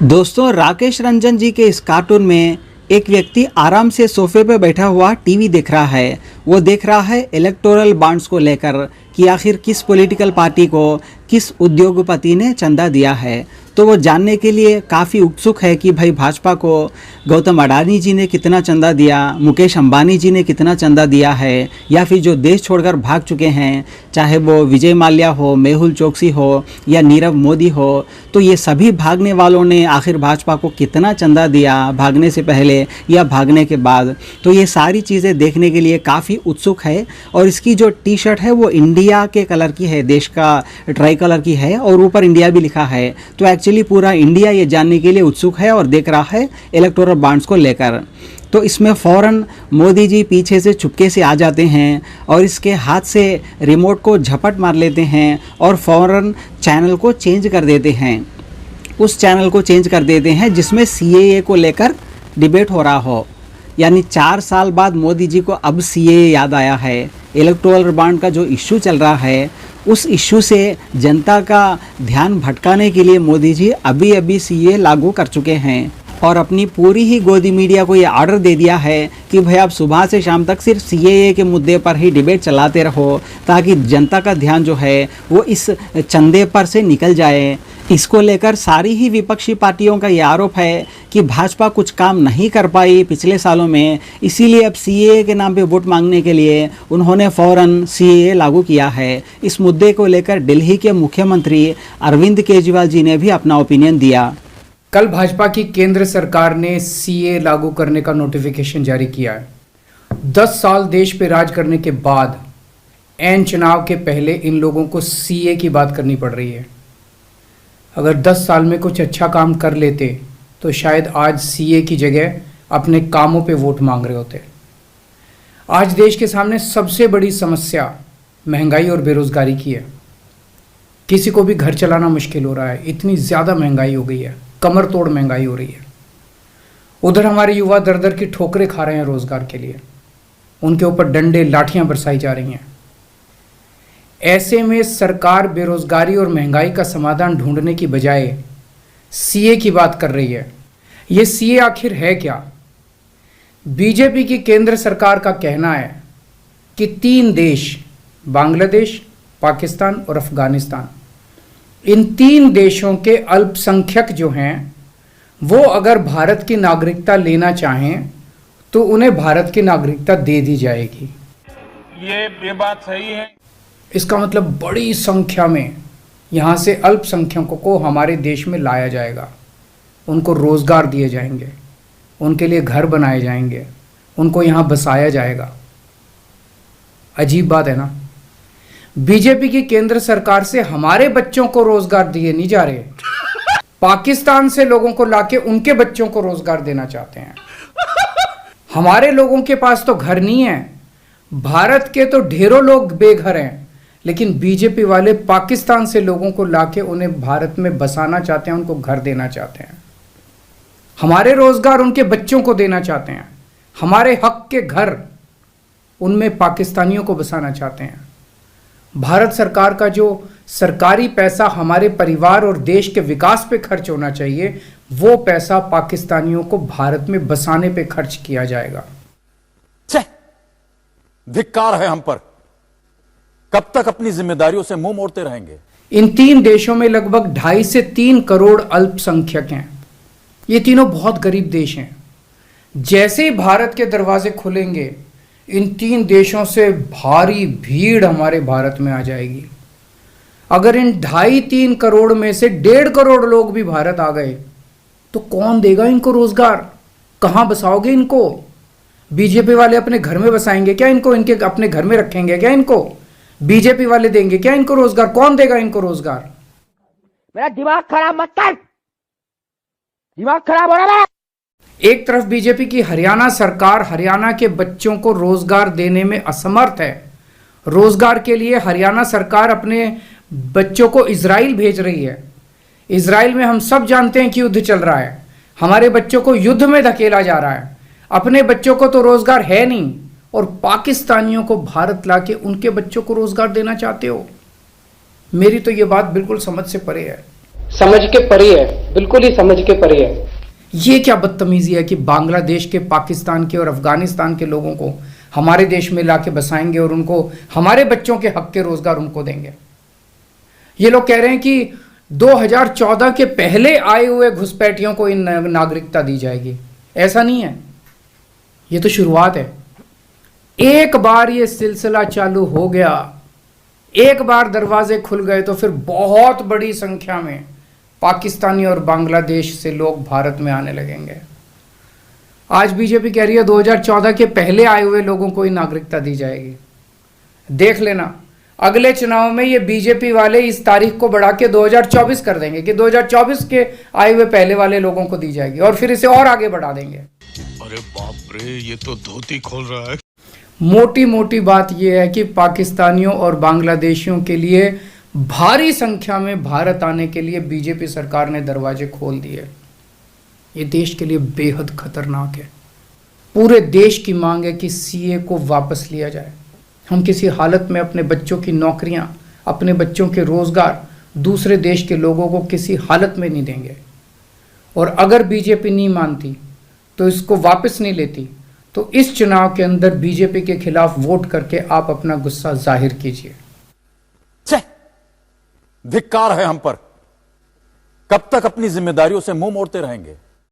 दोस्तों, राकेश रंजन जी के इस कार्टून में एक व्यक्ति आराम से सोफे पर बैठा हुआ टीवी देख रहा है। वो देख रहा है इलेक्टोरल बॉन्ड्स को लेकर कि आखिर किस पॉलिटिकल पार्टी को किस उद्योगपति ने चंदा दिया है। तो वो जानने के लिए काफ़ी उत्सुक है कि भाई भाजपा को गौतम अडानी जी ने कितना चंदा दिया, मुकेश अंबानी जी ने कितना चंदा दिया है, या फिर जो देश छोड़कर भाग चुके हैं, चाहे वो विजय माल्या हो, मेहुल चोकसी हो या नीरव मोदी हो, तो ये सभी भागने वालों ने आखिर भाजपा को कितना चंदा दिया भागने से पहले या भागने के बाद। तो ये सारी चीज़ें देखने के लिए काफ़ी उत्सुक है। और इसकी जो टी शर्ट है वो इंडिया के कलर की है, देश का ट्राई कलर की है और ऊपर इंडिया भी लिखा है। तो एक्चुअली पूरा इंडिया ये जानने के लिए उत्सुक है और देख रहा है इलेक्टोरल बॉन्ड्स को लेकर। तो इसमें फ़ौरन मोदी जी पीछे से चुपके से आ जाते हैं और इसके हाथ से रिमोट को झपट मार लेते हैं और फ़ौरन चैनल को चेंज कर देते हैं। उस चैनल को चेंज कर देते हैं जिसमें सीएए को लेकर डिबेट हो रहा हो। यानी 4 साल बाद मोदी जी को अब सीएए याद आया है। इलेक्टोरल बॉन्ड का जो इश्यू चल रहा है, उस इश्यू से जनता का ध्यान भटकाने के लिए मोदी जी अभी सीएए लागू कर चुके हैं और अपनी पूरी ही गोदी मीडिया को ये ऑर्डर दे दिया है कि भाई आप सुबह से शाम तक सिर्फ सीएए के मुद्दे पर ही डिबेट चलाते रहो, ताकि जनता का ध्यान जो है वो इस चंदे पर से निकल जाए। इसको लेकर सारी ही विपक्षी पार्टियों का ये आरोप है कि भाजपा कुछ काम नहीं कर पाई पिछले सालों में, इसीलिए अब सीएए के नाम पे वोट मांगने के लिए उन्होंने फ़ौरन सीएए लागू किया है। इस मुद्दे को लेकर दिल्ली के मुख्यमंत्री अरविंद केजरीवाल जी ने भी अपना ओपिनियन दिया। कल भाजपा की केंद्र सरकार ने सीए लागू करने का नोटिफिकेशन जारी किया है। 10 साल देश पे राज करने के बाद ऐन चुनाव के पहले इन लोगों को सीए की बात करनी पड़ रही है। अगर 10 साल में कुछ अच्छा काम कर लेते तो शायद आज सीए की जगह अपने कामों पे वोट मांग रहे होते। आज देश के सामने सबसे बड़ी समस्या महंगाई और बेरोजगारी की है। किसी को भी घर चलाना मुश्किल हो रहा है, इतनी ज़्यादा महंगाई हो गई है, कमर तोड़ महंगाई हो रही है। उधर हमारे युवा दर दर की ठोकरें खा रहे हैं रोजगार के लिए, उनके ऊपर डंडे लाठियां बरसाई जा रही हैं। ऐसे में सरकार बेरोजगारी और महंगाई का समाधान ढूंढने की बजाय सीए की बात कर रही है। ये सीए आखिर है क्या? बीजेपी की केंद्र सरकार का कहना है कि 3 देश, बांग्लादेश, पाकिस्तान और अफगानिस्तान, इन 3 देशों के अल्पसंख्यक जो हैं वो अगर भारत की नागरिकता लेना चाहें तो उन्हें भारत की नागरिकता दे दी जाएगी। ये बात सही है। इसका मतलब बड़ी संख्या में यहाँ से अल्पसंख्यकों को हमारे देश में लाया जाएगा, उनको रोज़गार दिए जाएंगे, उनके लिए घर बनाए जाएंगे, उनको यहाँ बसाया जाएगा। अजीब बात है ना। बीजेपी की केंद्र सरकार से हमारे बच्चों को रोजगार दिए नहीं जा रहे, पाकिस्तान से लोगों को लाके उनके बच्चों को रोजगार देना चाहते हैं। हमारे लोगों के पास तो घर नहीं है, भारत के तो ढेरों लोग बेघर हैं, लेकिन बीजेपी वाले पाकिस्तान से लोगों को लाके उन्हें भारत में बसाना चाहते हैं, उनको घर देना चाहते हैं। हमारे रोजगार उनके बच्चों को देना चाहते हैं, हमारे हक के घर उनमें पाकिस्तानियों को बसाना चाहते हैं। भारत सरकार का जो सरकारी पैसा हमारे परिवार और देश के विकास पे खर्च होना चाहिए, वो पैसा पाकिस्तानियों को भारत में बसाने पे खर्च किया जाएगा। धिक्कार है हम पर। कब तक अपनी जिम्मेदारियों से मुंह मोड़ते रहेंगे? इन 3 देशों में लगभग 2.5 से 3 करोड़ अल्पसंख्यक हैं। ये तीनों बहुत गरीब देश हैं। जैसे ही भारत के दरवाजे खुलेंगे, इन 3 देशों से भारी भीड़ हमारे भारत में आ जाएगी। अगर इन 2.5-3 करोड़ में से 1.5 करोड़ लोग भी भारत आ गए तो कौन देगा इनको रोजगार? कहां बसाओगे इनको? बीजेपी वाले अपने घर में बसाएंगे क्या इनको? इनके अपने घर में रखेंगे क्या इनको? बीजेपी वाले देंगे क्या इनको रोजगार? कौन देगा इनको रोजगार? मेरा दिमाग खराब मत कर, दिमाग खराब हो रहा है। एक तरफ बीजेपी की हरियाणा सरकार हरियाणा के बच्चों को रोजगार देने में असमर्थ है। रोजगार के लिए हरियाणा सरकार अपने बच्चों को इजराइल भेज रही है। इजराइल में हम सब जानते हैं कि युद्ध चल रहा है, हमारे बच्चों को युद्ध में धकेला जा रहा है। अपने बच्चों को तो रोजगार है नहीं और पाकिस्तानियों को भारत लाके उनके बच्चों को रोजगार देना चाहते हो। मेरी तो ये बात बिल्कुल समझ से परे है। समझ के परे है, बिल्कुल ही समझ के परे है। ये क्या बदतमीजी है कि बांग्लादेश के, पाकिस्तान के और अफगानिस्तान के लोगों को हमारे देश में लाके बसाएंगे और उनको हमारे बच्चों के हक के रोजगार उनको देंगे। ये लोग कह रहे हैं कि 2014 के पहले आए हुए घुसपैठियों को इन नागरिकता दी जाएगी। ऐसा नहीं है, ये तो शुरुआत है। एक बार ये सिलसिला चालू हो गया, एक बार दरवाजे खुल गए तो फिर बहुत बड़ी संख्या में पाकिस्तानी और बांग्लादेश से लोग भारत में आने लगेंगे। आज बीजेपी कह रही है 2014 के पहले आए हुए लोगों को ही नागरिकता दी जाएगी। देख लेना, अगले चुनाव में ये बीजेपी वाले इस तारीख को बढ़ा के 2024 कर देंगे कि 2024 के आए हुए पहले वाले लोगों को दी जाएगी, और फिर इसे और आगे बढ़ा देंगे। अरे बाप रे, ये तो धोती खोल रहा है। मोटी मोटी बात यह है कि पाकिस्तानियों और बांग्लादेशियों के लिए भारी संख्या में भारत आने के लिए बीजेपी सरकार ने दरवाजे खोल दिए। ये देश के लिए बेहद खतरनाक है। पूरे देश की मांग है कि सीए को वापस लिया जाए। हम किसी हालत में अपने बच्चों की नौकरियां, अपने बच्चों के रोजगार दूसरे देश के लोगों को किसी हालत में नहीं देंगे। और अगर बीजेपी नहीं मानती तो इसको वापस नहीं लेती, तो इस चुनाव के अंदर बीजेपी के खिलाफ वोट करके आप अपना गुस्सा जाहिर कीजिए। धिक्कार है हम पर। कब तक अपनी जिम्मेदारियों से मुंह मोड़ते रहेंगे?